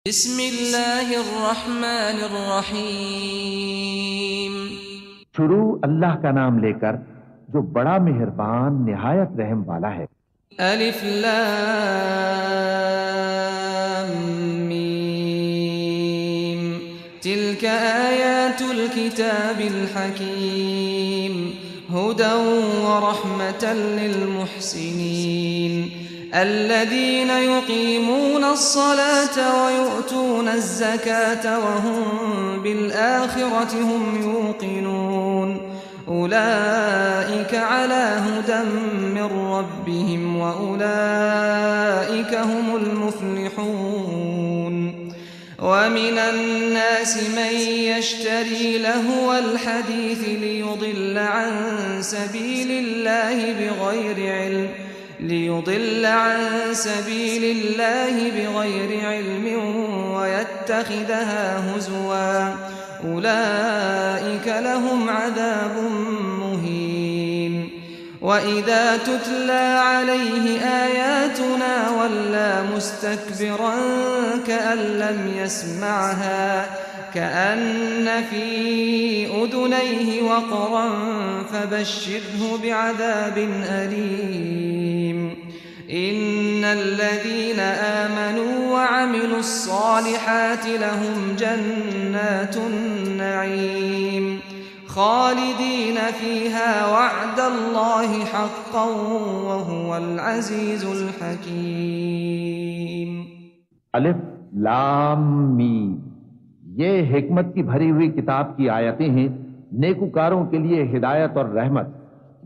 بسم اللہ الرحمن الرحیم۔ شروع اللہ کا نام لے کر جو بڑا مہربان نہایت رحم والا ہے۔ الف لام میم تلک آیات الكتاب الحکیم ہدی ورحمة للمحسنین الذين يقيمون الصلاة ويؤتون الزكاة وهم بالآخرة هم يوقنون أولئك على هدى من ربهم وأولئك هم المفلحون ومن الناس من يشتري لهو الحديث ليضل عن سبيل الله بغير علم ويتخذها هزوا أولئك لهم عذاب مهين وإذا تتلى عليه آياتنا ولى مستكبرا كأن لم يسمعها كأن في أذنيه وقرا فبشره بعذاب أليم إن الذين آمنوا وعملوا الصالحات لهم جنات النعيم خالدين فيها وعد الله حقا وهو العزيز الحكيم۔ الف لام میم، یہ حکمت کی بھری ہوئی کتاب کی آیتیں ہیں، نیکوکاروں کے لیے ہدایت اور رحمت،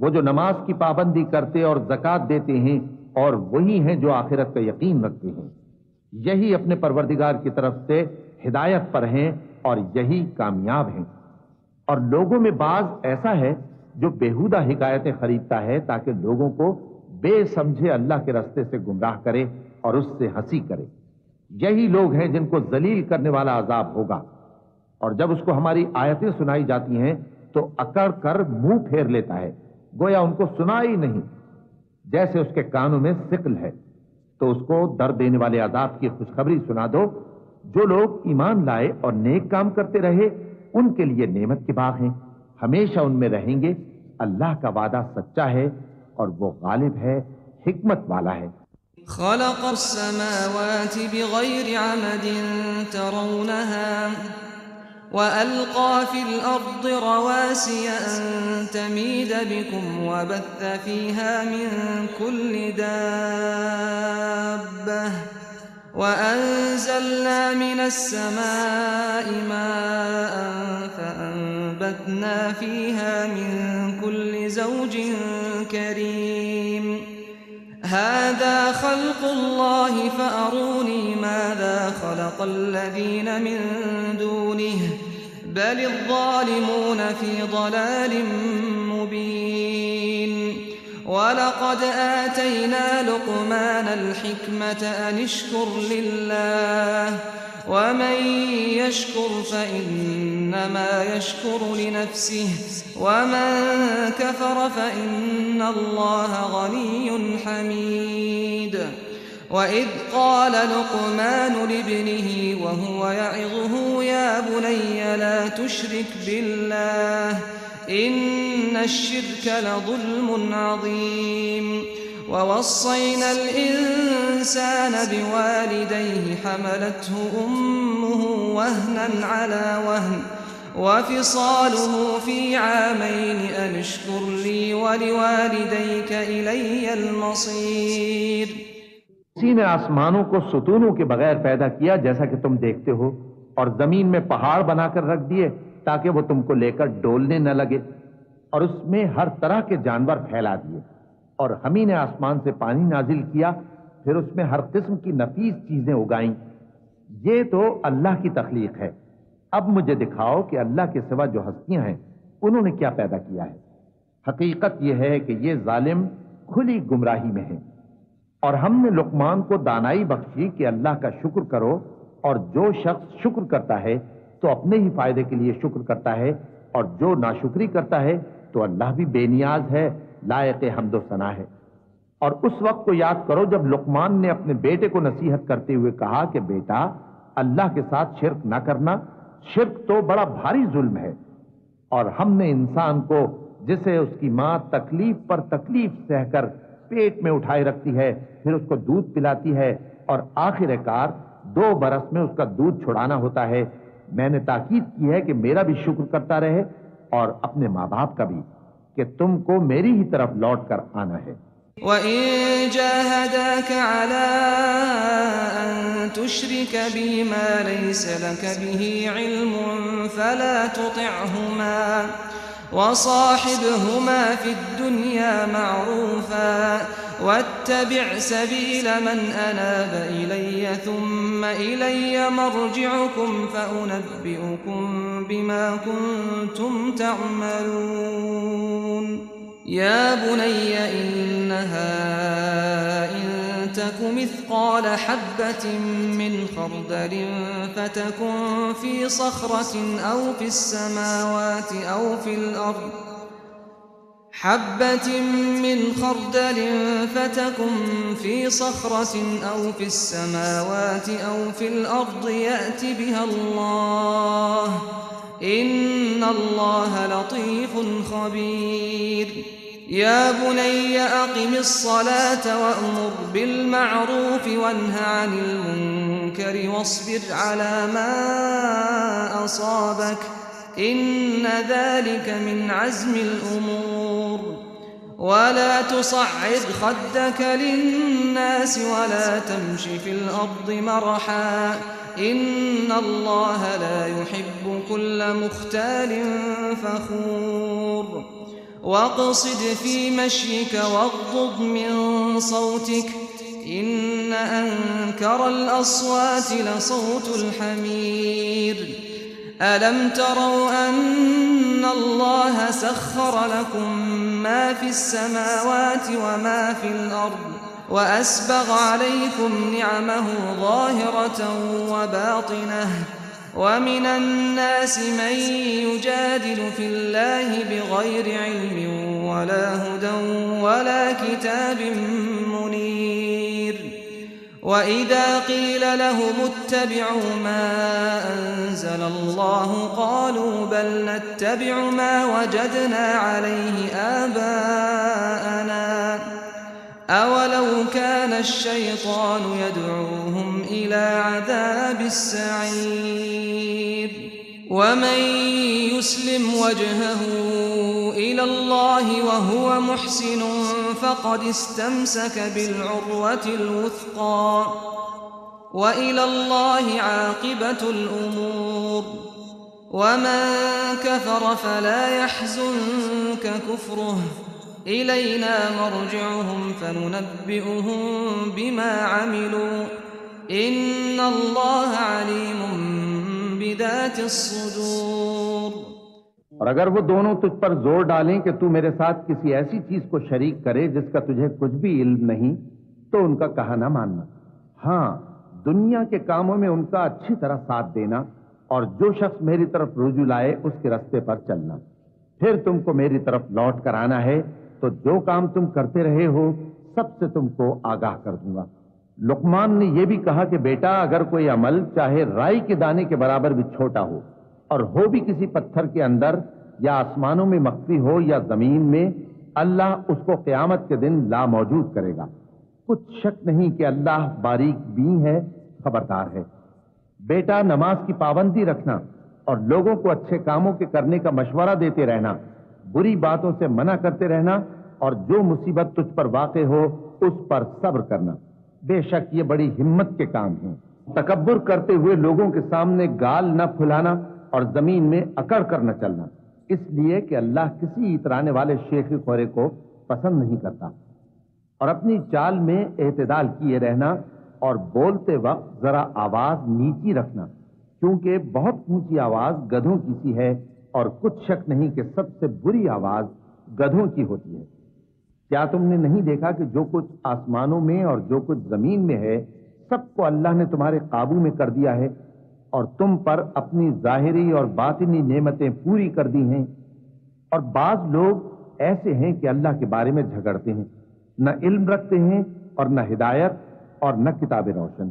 وہ جو نماز کی پابندی کرتے اور زکوٰۃ دیتے ہیں اور وہی ہیں جو آخرت کا یقین رکھتے ہیں، یہی اپنے پروردگار کی طرف سے ہدایت پر ہیں اور یہی کامیاب ہیں۔ اور لوگوں میں بعض ایسا ہے جو بیہودہ حکایتیں خریدتا ہے تاکہ لوگوں کو بے سمجھے اللہ کے راستے سے گمراہ کرے اور اس سے ہنسی کرے، یہی لوگ ہیں جن کو ذلیل کرنے والا عذاب ہوگا۔ اور جب اس کو ہماری آیتیں سنائی جاتی ہیں تو اکڑ کر منہ پھیر لیتا ہے، گویا ان کو سنا ہی نہیں، جیسے اس کے کانوں میں ثقل ہے۔ تو اس کو درد دینے والے عذاب کی خوشخبری سنا دو۔ جو لوگ ایمان لائے اور نیک کام کرتے رہے ان کے لیے نعمت کے باغ ہیں، ہمیشہ ان میں رہیں گے۔ اللہ کا وعدہ سچا ہے اور وہ غالب ہے، حکمت والا ہے۔ خلق السماوات بغير عمد ترونها وألقى في الأرض رواسي أن تميد بكم وبث فيها من كل دابة وأنزلنا من السماء ماء فأنبتنا فيها من كل زوج كريم هذا خلق الله فأروني ماذا خلق الذين من دونه بل الظالمون في ضلال مبين ولقد آتينا لقمان الحكمة أن اشكر لله ومن يشكر فإنما يشكر لنفسه ومن كفر فإن الله غني حميد وإذ قال لقمان لابنه وهو يعظه يا بني لا تشرك بالله إن الشرك لظلم عظيم ووصينا الإنسان بوالديه حملته أمه وهنا على وهن وفصاله في عامين أن اشكر لي ولوالديك إلي المصير۔ اسی نے آسمانوں کو ستونوں کے بغیر پیدا کیا جیسا کہ تم دیکھتے ہو، اور زمین میں پہاڑ بنا کر رکھ دیے تاکہ وہ تم کو لے کر ڈولنے نہ لگے، اور اس میں ہر طرح کے جانور پھیلا دیے، اور ہم ہی نے آسمان سے پانی نازل کیا، پھر اس میں ہر قسم کی نفیس چیزیں اگائیں۔ یہ تو اللہ کی تخلیق ہے۔ اب مجھے دکھاؤ کہ اللہ کے سوا جو ہستیاں ہیں انہوں نے کیا پیدا کیا ہے۔ حقیقت یہ ہے کہ یہ ظالم کھلی گمراہی میں ہیں۔ اور ہم نے لقمان کو دانائی بخشی کہ اللہ کا شکر کرو، اور جو شخص شکر کرتا ہے تو اپنے ہی فائدے کے لیے شکر کرتا ہے، اور جو ناشکری کرتا ہے تو اللہ بھی بے نیاز ہے، لائق حمد و ثنا ہے۔ اور اس وقت کو یاد کرو جب لقمان نے اپنے بیٹے کو نصیحت کرتے ہوئے کہا کہ بیٹا اللہ کے ساتھ شرک نہ کرنا، شرک تو بڑا بھاری ظلم ہے۔ اور ہم نے انسان کو، جسے اس کی ماں تکلیف پر تکلیف سہ کر پیٹ میں اٹھائے رکھتی ہے، پھر اس کو دودھ پلاتی ہے اور آخر کار 2 برس میں اس کا دودھ چھڑانا ہوتا ہے، میں نے تاکید کی ہے کہ میرا بھی شکر کرتا رہے اور اپنے ماں باپ کا بھی، کہ تم کو میری ہی طرف لوٹ کر آنا ہے۔ وَإِن جَاهَدَاكَ عَلَىٰ أَن تُشْرِكَ بِي مَا لَيْسَ لَكَ بِهِ عِلْمٌ فَلَا تُطِعْهُمَا وَصَاحِبْهُمَا فِي الدُّنْيَا مَعْرُوفًا وَاتَّبِعْ سَبِيلَ مَنْ أَنَابَ إِلَيَّ ثُمَّ إِلَيَّ مَرْجِعُكُمْ فَأُنَبِّئُكُم بِمَا كُنتُمْ تَعْمَلُونَ يَا بُنَيَّ إِنَّهَا إِن تَكُ مِثْقَالَ حَبَّةٍ مِّنْ خَرْدَلٍ فَتَكُن فِي صَخْرَةٍ أَوْ فِي السَّمَاوَاتِ أَوْ فِي الْأَرْضِ حَبَّةٍ مِّنْ خَرْدَلٍ فَتَكُن فِي صَخْرَةٍ أَوْ فِي السَّمَاوَاتِ أَوْ فِي الْأَرْضِ يَأْتِ بِهَا اللَّهُ إِنَّ اللَّهَ لَطِيفٌ خَبِيرٌ يَا بُنَيَّ أَقِمِ الصَّلَاةَ وَأْمُرْ بِالْمَعْرُوفِ وَانْهَ عَنِ الْمُنكَرِ وَاصْبِرْ عَلَىٰ مَا أَصَابَكَ إِنَّ ذَلِكَ مِنْ عَزْمِ الْأُمُورِ وَلَا تُصَعِّرْ خَدَّكَ لِلنَّاسِ وَلَا تَمْشِ فِي الْأَرْضِ مَرَحًا إِنَّ اللَّهَ لَا يُحِبُّ كُلَّ مُخْتَالٍ فَخُورٍ وَاقْصِدْ فِي مَشْيِكَ وَاغْضُضْ مِنْ صَوْتِكَ إِنَّ أَنكَرَ الْأَصْوَاتِ لَصَوْتُ الْحَمِيرِ أَلَمْ تَرَوْا أَنَّ اللَّهَ سَخَّرَ لَكُم مَّا فِي السَّمَاوَاتِ وَمَا فِي الْأَرْضِ وَأَسْبَغَ عَلَيْكُمْ نِعَمَهُ ظَاهِرَةً وَبَاطِنَةً وَمِنَ النَّاسِ مَن يُجَادِلُ فِي اللَّهِ بِغَيْرِ عِلْمٍ وَلَا هُدًى وَلَا كِتَابٍ مُّنِيرٍ وَإِذَا قِيلَ لَهُمُ اتَّبِعُوا مَا أَنزَلَ اللَّهُ قَالُوا بَلْ نَتَّبِعُ مَا وَجَدْنَا عَلَيْهِ آبَاءَنَا أَوَلَوْ كَانَ الشَّيْطَانُ يَدْعُوهُمْ إِلَىٰ عَذَابِ السَّعِيرِ وَمَن يُسْلِمْ وَجْهَهُ إِلَى اللَّهِ وَهُوَ مُحْسِنٌ فَقَدِ اسْتَمْسَكَ بِالْعُرْوَةِ الْوُثْقَىٰ وَإِلَى اللَّهِ عَاقِبَةُ الْأُمُورِ وَمَن كَفَرَ فَلَا يَحْزُنكَ كُفْرُهُ إِلَيْنَا مَرْجِعُهُمْ فَنُنَبِّئُهُم بِمَا عَمِلُوا إِنَّ اللَّهَ عَلِيمٌ بِذَاتِ الصُّدُورِ اور اگر وہ دونوں تجھ پر زور ڈالیں کہ تو میرے ساتھ کسی ایسی چیز کو شریک کرے جس کا تجھے کچھ بھی علم نہیں، تو ان کا کہا نہ ماننا۔ ہاں، دنیا کے کاموں میں ان کا اچھی طرح ساتھ دینا، اور جو شخص میری طرف رجوع لائے اس کے راستے پر چلنا۔ پھر تم کو میری طرف لوٹ کر آنا ہے، تو جو کام تم کرتے رہے ہو سب سے تم کو آگاہ کر دوں گا۔ لقمان نے یہ بھی کہا کہ بیٹا، اگر کوئی عمل چاہے رائی کے دانے کے برابر بھی چھوٹا ہو اور ہو بھی کسی پتھر کے اندر یا آسمانوں میں مخفی ہو یا زمین میں، اللہ اس کو قیامت کے دن لا موجود کرے گا۔ کچھ شک نہیں کہ اللہ باریک بین ہے، خبردار ہے۔ بیٹا، نماز کی پابندی رکھنا اور لوگوں کو اچھے کاموں کے کرنے کا مشورہ دیتے رہنا، بری باتوں سے منع کرتے رہنا، اور جو مصیبت تجھ پر واقع ہو اس پر صبر کرنا۔ بے شک یہ بڑی ہمت کے کام ہیں۔ تکبر کرتے ہوئے لوگوں کے سامنے گال نہ پھلانا اور زمین میں اکڑ کر نہ چلنا، اس لیے کہ اللہ کسی اترانے والے شیخی خورے کو پسند نہیں کرتا۔ اور اپنی چال میں اعتدال کیے رہنا اور بولتے وقت ذرا آواز نیچی رکھنا، کیونکہ بہت اونچی آواز گدھوں کی سی ہے، اور کچھ شک نہیں کہ سب سے بری آواز گدھوں کی ہوتی ہے۔ کیا تم نے نہیں دیکھا کہ جو کچھ آسمانوں میں اور جو کچھ زمین میں ہے سب کو اللہ نے تمہارے قابو میں کر دیا ہے، اور تم پر اپنی ظاہری اور باطنی نعمتیں پوری کر دی ہیں۔ اور بعض لوگ ایسے ہیں کہ اللہ کے بارے میں جھگڑتے ہیں، نہ علم رکھتے ہیں اور نہ ہدایت اور نہ کتاب روشن۔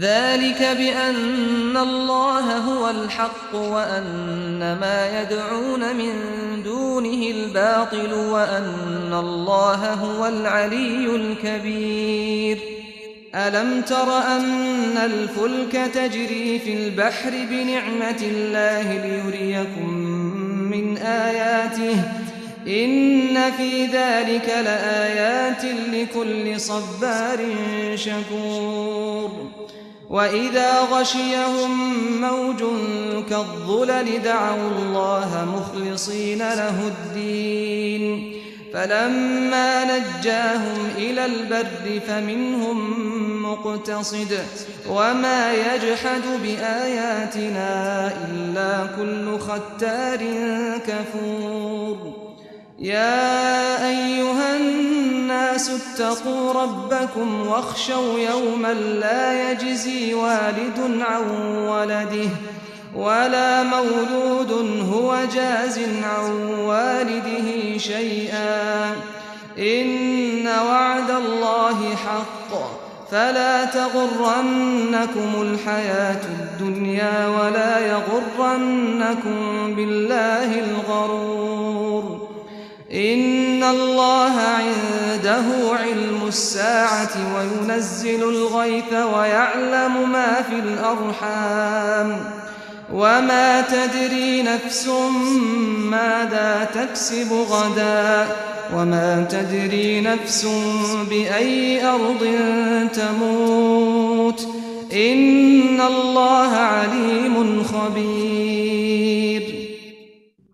ذلك بأن الله هو الحق وأن ما يدعون من دونه الباطل وأن الله هو العلي الكبير. ألم تر أن الفلك تجري في البحر بنعمة الله ليريكم من آياته إن في ذلك لآيات لكل صبار شكور. وإذا غشيهم موج كالظلل دعوا الله مخلصين له الدين فلما نجاهم إلى البر فمنهم مقتصد وما يجحد بآياتنا إلا كل ختار كفور. يا أيها الناس اتقوا ربكم واخشوا يوما لا يجزي والد عن ولده ولا مولود هو جاز عن والده شيئا إن وعد الله حق فلا تغرنكم الحياة الدنيا ولا يغرنكم بالله الغرور. إن الله عنده علم الساعة وينزل الغيث ويعلم ما في الأرحام وما تدري نفس ماذا تكسب غدا وما تدري نفس بأي أرض تموت إن الله عليم خبير.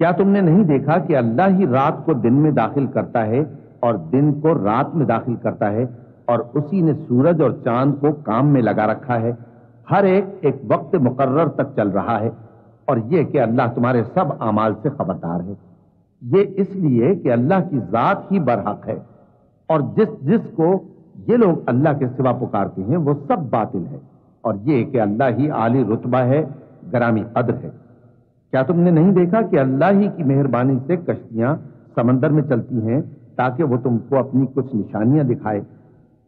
کیا تم نے نہیں دیکھا کہ اللہ ہی رات کو دن میں داخل کرتا ہے اور دن کو رات میں داخل کرتا ہے، اور اسی نے سورج اور چاند کو کام میں لگا رکھا ہے، ہر ایک وقت مقرر تک چل رہا ہے، اور یہ کہ اللہ تمہارے سب اعمال سے خبردار ہے۔ یہ اس لیے کہ اللہ کی ذات ہی برحق ہے، اور جس کو یہ لوگ اللہ کے سوا پکارتے ہیں وہ سب باطل ہے، اور یہ کہ اللہ ہی عالی رتبہ ہے، گرامی قدر ہے۔ کیا تم نے نہیں دیکھا کہ اللہ ہی کی مہربانی سے کشتیاں سمندر میں چلتی ہیں تاکہ وہ تم کو اپنی کچھ نشانیاں دکھائے؟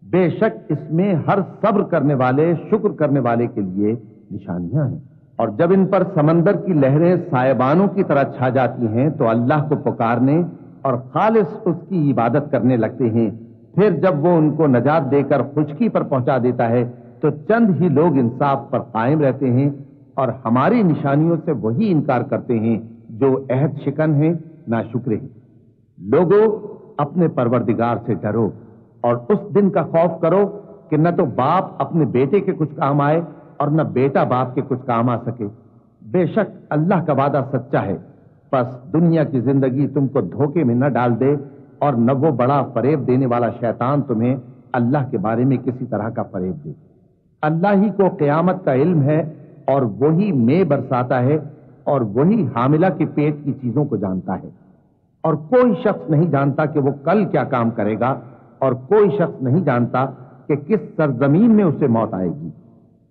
بے شک اس میں ہر صبر کرنے والے، شکر کرنے والے کے لیے نشانیاں ہیں۔ اور جب ان پر سمندر کی لہریں سائبانوں کی طرح چھا جاتی ہیں تو اللہ کو پکارنے اور خالص اس کی عبادت کرنے لگتے ہیں، پھر جب وہ ان کو نجات دے کر خشکی پر پہنچا دیتا ہے تو چند ہی لوگ انصاف پر قائم رہتے ہیں، اور ہماری نشانیوں سے وہی انکار کرتے ہیں جو عہد شکن ہیں، ناشکرے ہیں۔ لوگوں، اپنے پروردگار سے ڈرو اور اس دن کا خوف کرو کہ نہ تو باپ اپنے بیٹے کے کچھ کام آئے اور نہ بیٹا باپ کے کچھ کام آ سکے۔ بے شک اللہ کا وعدہ سچا ہے، پس دنیا کی زندگی تم کو دھوکے میں نہ ڈال دے، اور نہ وہ بڑا فریب دینے والا شیطان تمہیں اللہ کے بارے میں کسی طرح کا فریب دے۔ اللہ ہی کو قیامت کا علم ہے، اور وہی میں برساتا ہے، اور وہی حاملہ کے پیٹ کی چیزوں کو جانتا ہے، اور کوئی شخص نہیں جانتا کہ وہ کل کیا کام کرے گا، اور کوئی شخص نہیں جانتا کہ کس سرزمین میں اسے موت آئے گی۔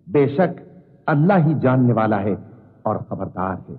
بے شک اللہ ہی جاننے والا ہے اور خبردار ہے۔